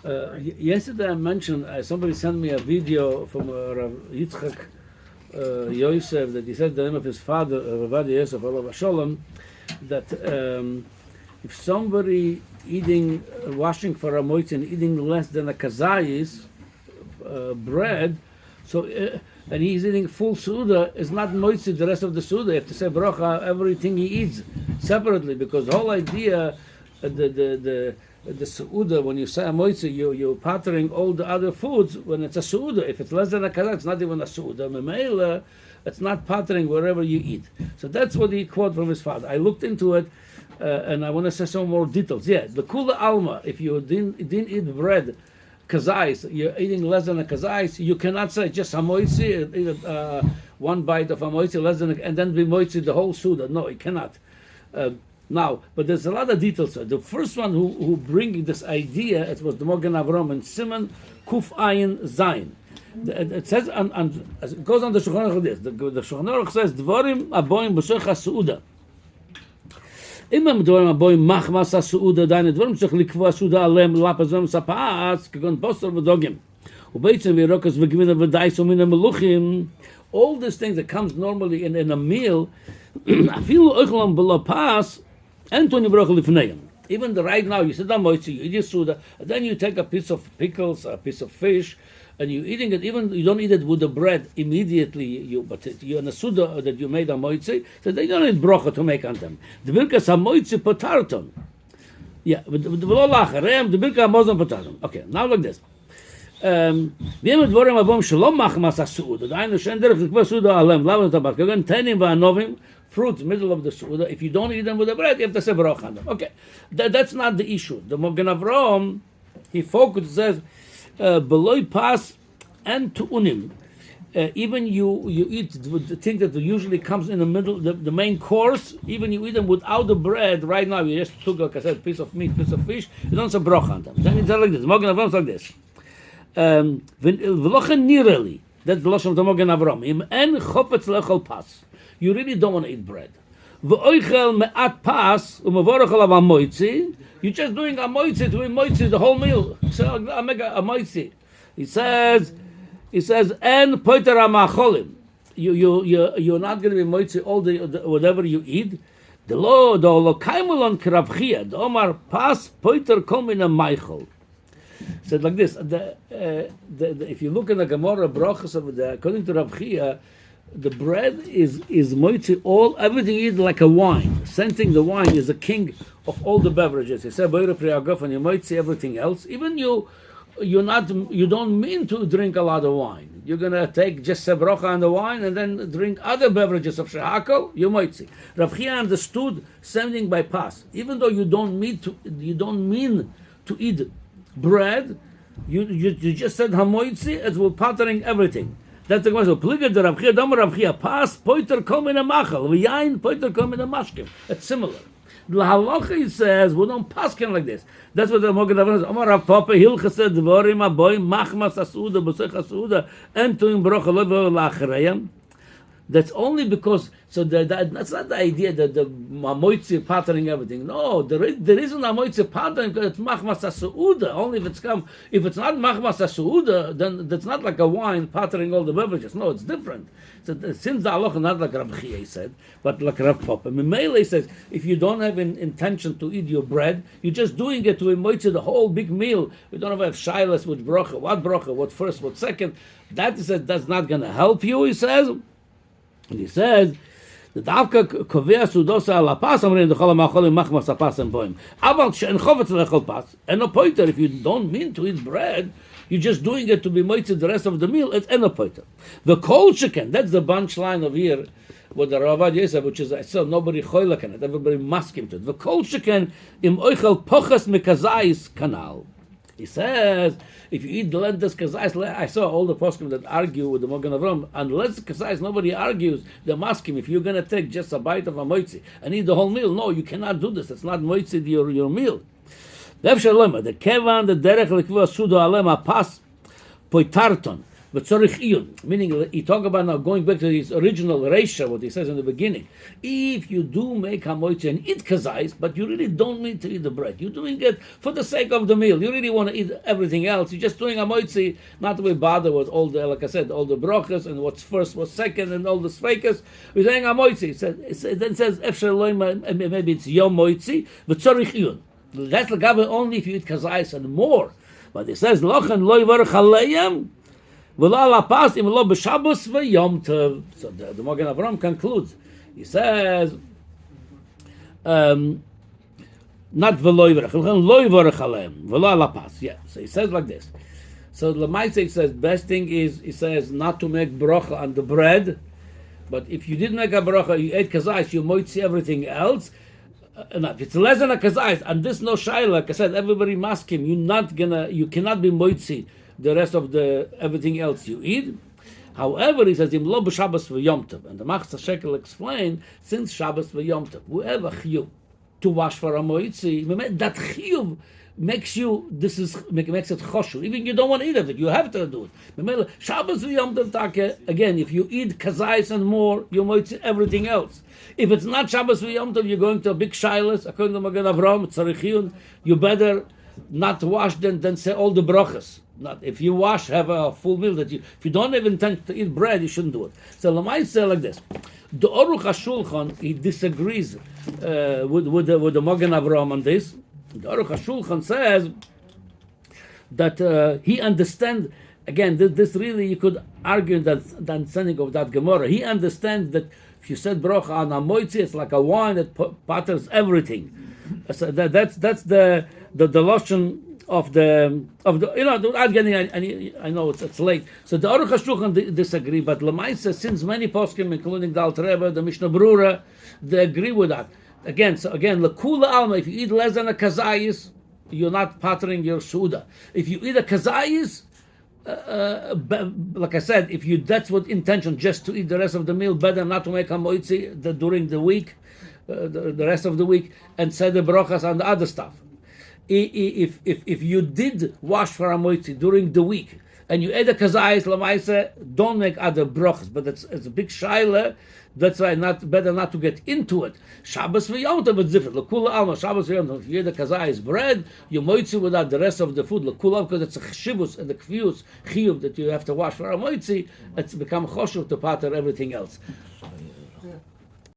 Yesterday I mentioned somebody sent me a video from Rav Yitzchak Yosef that he said the name of his father, Rav Yosef Olav Shalom, that if somebody eating, washing for a moitzi and eating less than a kazayis bread, so and he's eating full suda, is not moitzi the rest of the suda. You have to say bracha everything he eats separately, because the whole idea, the su'uda, when you say a moitzi, you're pattering all the other foods when it's a su'uda. If it's less than a kazak, it's not even a su'uda. Memela, it's not pattering wherever you eat. So that's what he quote from his father. I looked into it, and I want to say some more details. Yeah, the kula alma, if you didn't eat bread, kazais, you're eating less than a kazais, you cannot say just a moitzi, one bite of a moitzi, less than and then be moitzi the whole suda. No, you cannot. Now, but there's a lot of details. The first one who bring this idea, it was the Mogen Avram and Simon Kuf Ayin Zayin. It says, it goes on the Shulchan Aruch this. The Shulchan Aruch says, Dvorim aboim b'shech ha'su'uda. Imam dvorim aboim machmas ha'su'uda, daine dvorim shech likva ha'su'uda alem lapazem sapaas, kagon postor v'dogim. Ubeitzim v'yirokas v'gvina v'dais u'mina meluchim. All these things that comes normally in a meal, afilu oichlam b'lapas, Antoni broch lifneim. Even right now, you sit down moitzi, you eat your suda, and then you take a piece of pickles, a piece of fish, and you're eating it. Even you don't eat it with the bread immediately. But you're in a suda that you made a moitzi, so they don't need brocha to make on them. The birkas a moitzi potarton. Yeah, but the v'lo lacherem, the birka mozon potarton. Okay, now like this. V'yem dvorim abom shalom machmas ha'su'uda. Da'aynu she'en derech l'kva suda alem, lavan tabak, kagan tenim v'anovim, fruits, middle of the suda. If you don't eat them with the bread, you have to say baruch on them. Okay, that's not the issue. The Mogen Avram, he focuses, says, beloy pas and tu'unim. Even you eat the thing that usually comes in the middle, the main course, even you eat them without the bread. Right now, you just took, like I said, piece of meat, piece of fish, you don't say baruch on them. Then it's like this. Mogen Avram is like this. V'lochen nireli. That's the lashon of the Mogen Avram. Im en chofetz lechol pas. You really don't want to eat bread. V'oichel me'at pas u'mavorach alav ha'moitzi. You're just doing a moitzi, doing moitzi the whole meal. So I make a moitzi. He says, en poiter ha'macholim. You're not going to be moitzi all the whatever you eat. The lo kaimulon kravchia. The omar pas poiter kol min ha'maichol. Said like this. If you look in the Gemara brachas of according to Rav Chia, the bread is moitzi everything you eat like a wine. Same thing, the wine is the king of all the beverages. He said, and you moitzi everything else. Even you don't mean to drink a lot of wine. You're gonna take just a bracha on the wine and then drink other beverages of shehakol. You moitzi. Rav Chia understood same thing by pas. Even though you don't mean to eat bread, you just said hamoitzi, it will pattering everything. That's the question. Pliga de Rav Chia, dam Rav Chia, pas poiter kol min ha'machal, v'yayin poiter kol min ha'mashkim. It's similar. The halacha says we don't paskin like this. That's what the Mogen Avram says. Amar Rav Papa hilchased dvorim aboim machmas ha'suda b'sech ha'suda entuim brocha lo v'la'achrayim. That's only because, so that's not the idea that the hamoitzi pattering everything. No, there isn't hamoitzi pattering because it's machmas ha'su'uda. Only if it's not machmas ha'su'uda, then that's not like a wine pattering all the beverages. No, it's different. So since the halacha not like Rav Chia said, but like Rav Papa. Mimele says, if you don't have an intention to eat your bread, you're just doing it to hamoitzi the whole big meal. We don't have shilas, which bracha, what first, what second. That's not going to help you, he says. And he says, the davka kovea sudosa ala pas amrin dechol ha'macholim machmas hapas and poim. Aval she'en chovetz lechol pas. And no poiter, if you don't mean to eat bread, you're just doing it to be moitzed the rest of the meal, it's en a poiter. The kol sheken, that's the bunch line of here, what the Ravad Yosef, which is, I saw nobody choylek in it, everybody masking to it. The kol sheken im oichel poches mekazais kanal. He says, if you eat the lentils kazais, I saw all the poskim that argue with the Mogen Avram, unless kazais, nobody argues, they ask him, if you're going to take just a bite of a moitzi and eat the whole meal, no, you cannot do this, it's not moitzi your meal. The kevan, the derech lekva sudo alema pas poitarton. V'tzorich iyun, meaning he talk about now going back to his original ratio, what he says in the beginning. If you do make hamotzi and eat kazais, but you really don't need to eat the bread, you're doing it for the sake of the meal. You really want to eat everything else. You're just doing hamotzi, not to be bothered with all the, like I said, all the brochas and what's first, what's second, and all the sveikas. We're saying hamotzi. Then it says efshar loy, maybe it's yom moitzi v'tzorich iyun. That's the gabe only if you eat kazais and more. But it says lochen loy varach aleim. So the Magen Avram concludes. He says, not v'lo yivarech aleim, v'lo ala pas. Yeah. So he says like this. So the Lamaitze says best thing is he says not to make bracha on the bread, but if you didn't make a bracha, you ate kazais, you might see everything else. If it's less than a kazais, and this no shaila, like I said, everybody must him. You cannot be moitzi the rest of the everything else you eat. However, he says, Im lo b'Shabbos v'Yom Tov, and the Machzor Shekel explained, since Shabbos v'Yom Tov, whoever chiyuv to wash for a moitzi, that chiyuv makes makes it choshu. Even you don't want to eat it, you have to do it. Shabbos v'Yom Tov, again, if you eat kazais and more, you moitzi everything else. If it's not Shabbos v'Yom Tov, you're going to a big shilas, according to Magen Avram, tzarich, you better not wash then say all the brachas. Not if you wash, have a full meal. If you don't even intend to eat bread, you shouldn't do it. So Lamai say like this: the Aruch HaShulchan, he disagrees with the Magen Avram on this. The Aruch HaShulchan says that he understands. Again, this really you could argue that the understanding of that Gemara. He understands that if you said bracha on hamotzi, it's like a wine that patters everything. So that's the lashon of the without getting I know it's late. So the Aruch HaShulchan disagree, but Lamaisa, since many poskim, including the Alter Rebbe, the Mishnah Berurah, they agree with that. Again, lekula alma, if you eat less than a kazayis, you're not pattering your suda. If you eat a kazayis, like I said, if you that's what intention, just to eat the rest of the meal, better not to make a moitzi during the week, the rest of the week, and say the brachas and the other stuff. If you did wash for a moitzi during the week and you ate a kazayis lamaisa, don't make other brachas. But it's a big shaila. That's why better not to get into it. Shabbos v'Yom Tov is different. L'kula alma Shabbos v'Yom Tov. If you eat a kazayis bread, you moitzi without the rest of the food. L'kula, because it's a chshivus and the kvius chiyuv that you have to wash for a moitzi. It's become choshuv to pater everything else.